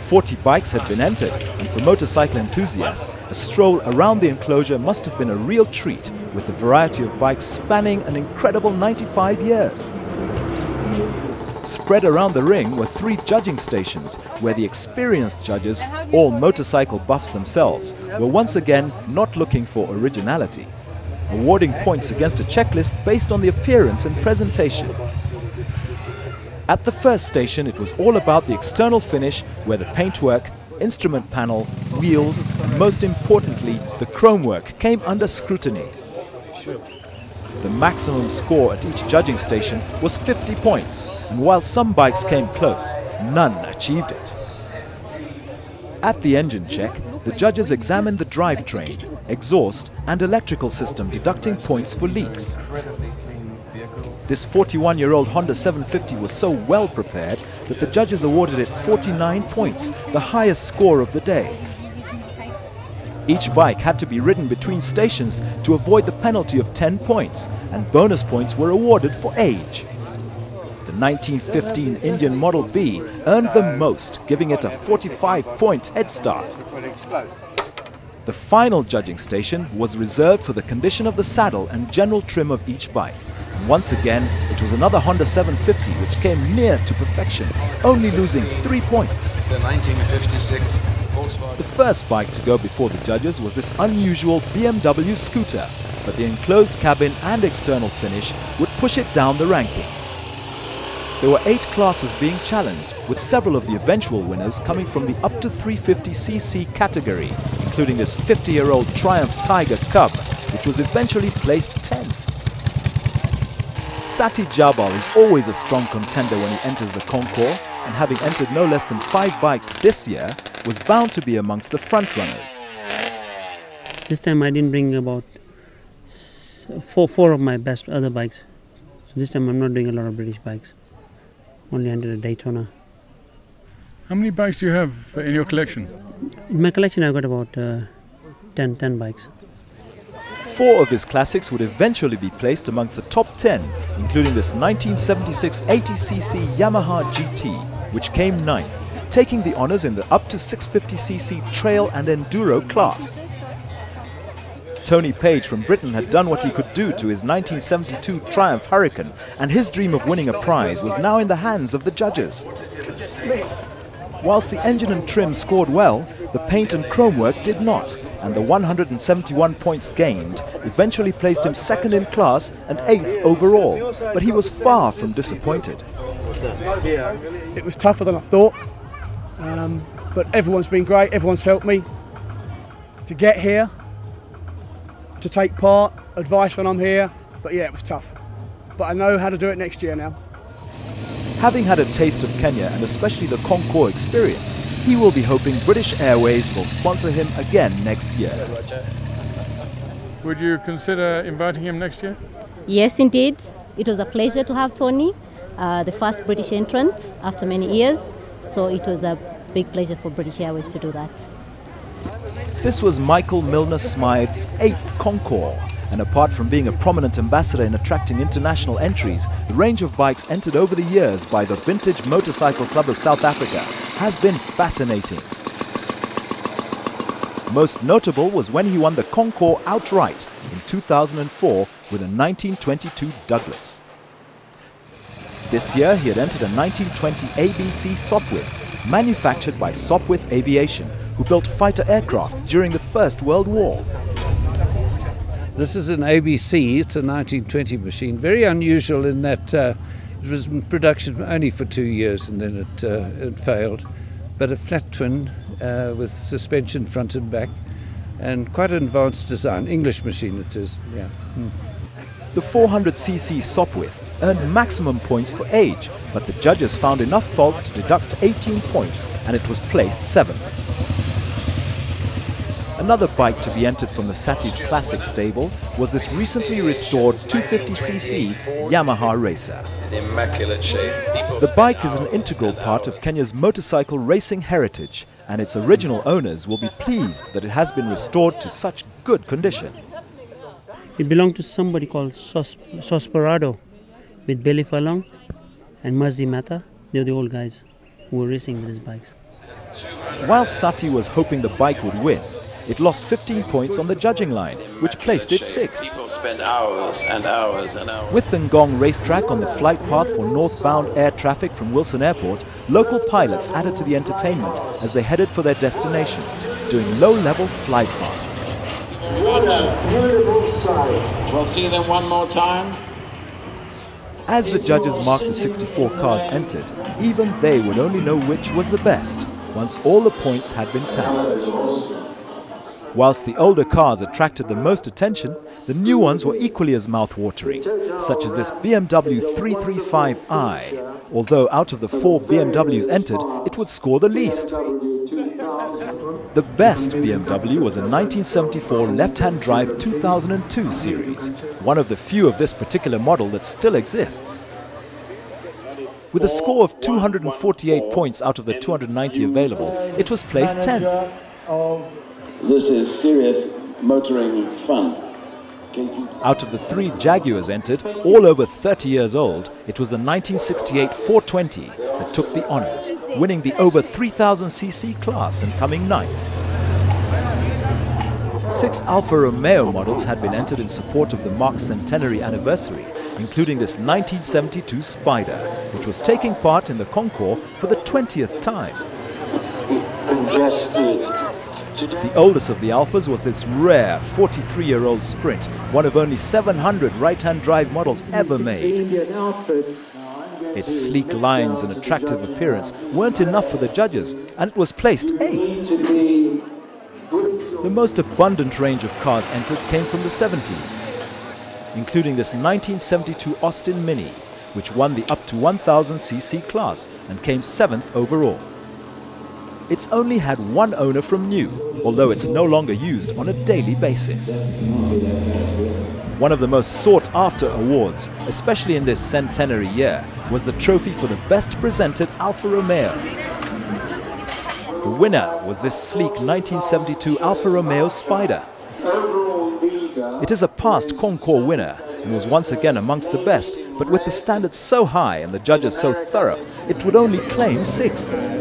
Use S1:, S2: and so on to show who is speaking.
S1: 40 bikes had been entered, and for motorcycle enthusiasts, a stroll around the enclosure must have been a real treat, with the variety of bikes spanning an incredible 95 years. Spread around the ring were 3 judging stations, where the experienced judges, all motorcycle buffs themselves, were once again not looking for originality, awarding points against a checklist based on the appearance and presentation. At the first station, it was all about the external finish, where the paintwork, instrument panel, wheels, and most importantly, the chrome work came under scrutiny. The maximum score at each judging station was 50 points, and while some bikes came close, none achieved it. At the engine check, the judges examined the drivetrain, exhaust, and electrical system, deducting points for leaks. This 41-year-old Honda 750 was so well prepared that the judges awarded it 49 points, the highest score of the day. Each bike had to be ridden between stations to avoid the penalty of 10 points, and bonus points were awarded for age. The 1915 Indian Model B earned the most, giving it a 45-point head start. The final judging station was reserved for the condition of the saddle and general trim of each bike. And once again, it was another Honda 750 which came near to perfection, only losing 3 points.
S2: The 1956 Volkswagen.
S1: The first bike to go before the judges was this unusual BMW scooter, but the enclosed cabin and external finish would push it down the rankings. There were 8 classes being challenged, with several of the eventual winners coming from the up to 350cc category, including this 50-year-old Triumph Tiger Cub, which was eventually placed 10th. Sati Jabal is always a strong contender when he enters the Concours, and having entered no less than 5 bikes this year, was bound to be amongst the front-runners.
S3: This time I didn't bring about four of my best other bikes. So this time I'm not doing a lot of British bikes. Only entered a Daytona.
S4: How many bikes do you have in your collection?
S3: In my collection I've got about 10 bikes.
S1: 4 of his classics would eventually be placed amongst the top 10, including this 1976 80cc Yamaha GT, which came 9th, taking the honours in the up to 650cc trail and enduro class. Tony Page from Britain had done what he could do to his 1972 Triumph Hurricane, and his dream of winning a prize was now in the hands of the judges. Whilst the engine and trim scored well, the paint and chrome work did not, and the 171 points gained eventually placed him 2nd in class and 8th overall, but he was far from disappointed.
S5: It was tougher than I thought, but everyone's been great, everyone's helped me to get here, to take part, advice when I'm here, but yeah, it was tough. But I know how to do it next year now.
S1: Having had a taste of Kenya and especially the Concours experience, he will be hoping British Airways will sponsor him again next year.
S4: Would you consider inviting him next year?
S6: Yes, indeed. It was a pleasure to have Tony, the first British entrant after many years. So it was a big pleasure for British Airways to do that.
S1: This was Michael Milner Smythe's 8th Concours, and apart from being a prominent ambassador in attracting international entries, the range of bikes entered over the years by the Vintage Motorcycle Club of South Africa has been fascinating. Most notable was when he won the Concours outright in 2004 with a 1922 Douglas. This year he had entered a 1920 ABC Sopwith, manufactured by Sopwith Aviation, who built fighter aircraft during the First World War.
S7: This is an ABC, it's a 1920 machine, very unusual in that it was in production only for 2 years and then it failed. But a flat twin with suspension front and back, and quite an advanced design, English machine it is, yeah.
S1: The 400cc Sopwith earned maximum points for age, but the judges found enough fault to deduct 18 points and it was placed 7th. Another bike to be entered from the Sati's Classic stable was this recently restored 250cc Yamaha Racer.
S2: Immaculate shape.
S1: The bike is an integral part of Kenya's motorcycle racing heritage, and its original owners will be pleased that it has been restored to such good condition.
S3: It belonged to somebody called Sosperado with Billy Furlong and Mazzi Mata. They were the old guys who were racing with his bikes.
S1: While Sati was hoping the bike would win, it lost 15 points on the judging line, which placed it 6th.
S2: People spend hours and hours and hours.
S1: With the Ngong racetrack on the flight path for northbound air traffic from Wilson Airport, local pilots added to the entertainment as they headed for their destinations, doing low-level fly pasts.
S2: We'll see them one more time.
S1: As the judges marked the 64 cars entered, even they would only know which was the best once all the points had been tallied. Whilst the older cars attracted the most attention, the new ones were equally as mouth-watering, such as this BMW 335i, although out of the 4 BMWs entered, it would score the least. The best BMW was a 1974 left-hand drive 2002 series, one of the few of this particular model that still exists. With a score of 248 points out of the 290 available, it was placed 10th.
S2: This is serious motoring fun.
S1: Out of the 3 Jaguars entered, all over 30 years old, it was the 1968 420 that took the honours, winning the over 3000cc class and coming 9th. 6 Alfa Romeo models had been entered in support of the Mark's centenary anniversary, including this 1972 Spider, which was taking part in the Concours for the 20th time. The oldest of the Alphas was this rare 43-year-old Sprint, one of only 700 right-hand drive models ever made. Its sleek lines and attractive appearance weren't enough for the judges, and it was placed 8th. The most abundant range of cars entered came from the 70s, including this 1972 Austin Mini, which won the up to 1000cc class and came 7th overall. It's only had one owner from new, although it's no longer used on a daily basis. One of the most sought-after awards, especially in this centenary year, was the trophy for the best presented Alfa Romeo. The winner was this sleek 1972 Alfa Romeo Spider. It is a past Concours winner and was once again amongst the best, but with the standards so high and the judges so thorough, it would only claim 6th.